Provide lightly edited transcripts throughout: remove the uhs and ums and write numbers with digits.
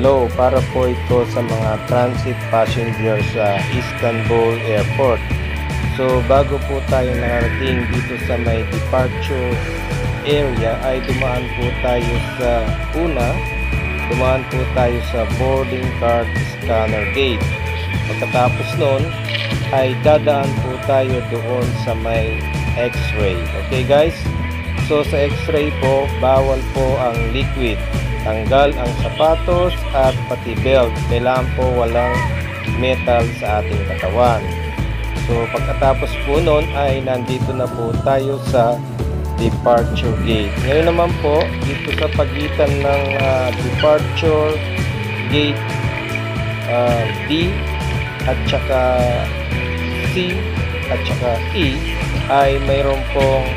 Hello, para po ito sa mga transit passengers sa Istanbul Airport. So bago po tayo nakarating dito sa may departure area ay dumaan po tayo sa boarding card scanner gate. Pagkatapos nun ay dadaan po tayo doon sa may x-ray. Okay guys? So sa x-ray po, bawal po ang liquid. Tanggal ang sapatos at pati belt. Kailangan po walang metal sa ating katawan. So pagkatapos po nun ay nandito na po tayo sa departure gate. Ngayon naman po dito sa pagitan ng departure gate D at saka C at saka E ay mayroon pong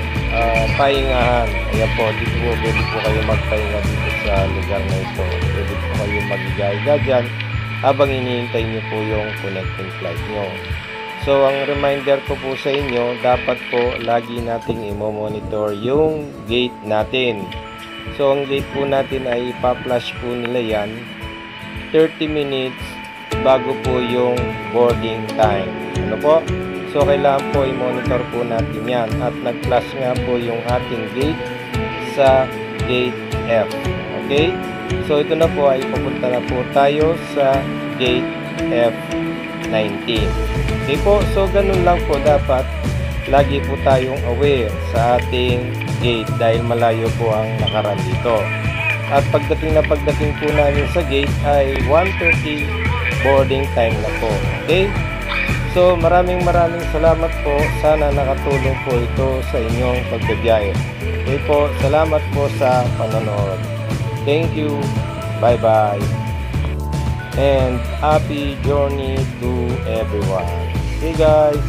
pahingahan. Ayan po, dito po pwede po kayo magpahinga dito sa lugar na ito. Pwede po kayo mag-higa dyan habang hinihintay nyo po yung connecting flight nyo. So ang reminder ko po sa inyo, dapat po lagi nating i-monitor yung gate natin. So ang gate po natin ay ipa-flash po nila yan 30 minutes bago po yung boarding time. Ano po? So kailangan po i-monitor po natin yan. At nag-flash nga po yung ating gate sa gate F. Okay? So ito na po ay papunta na po tayo sa gate F19. Okay po? So ganun lang po dapat. Lagi po tayong aware sa ating gate dahil malayo po ang nakaraan dito. At pagdating po namin sa gate ay 1:30 boarding time na po. Okay? So maraming salamat po. Sana nakatulong po ito sa inyong pagbibiyahe. Okay po, salamat po sa panonood. Thank you. Bye bye. And happy journey to everyone. Okay guys.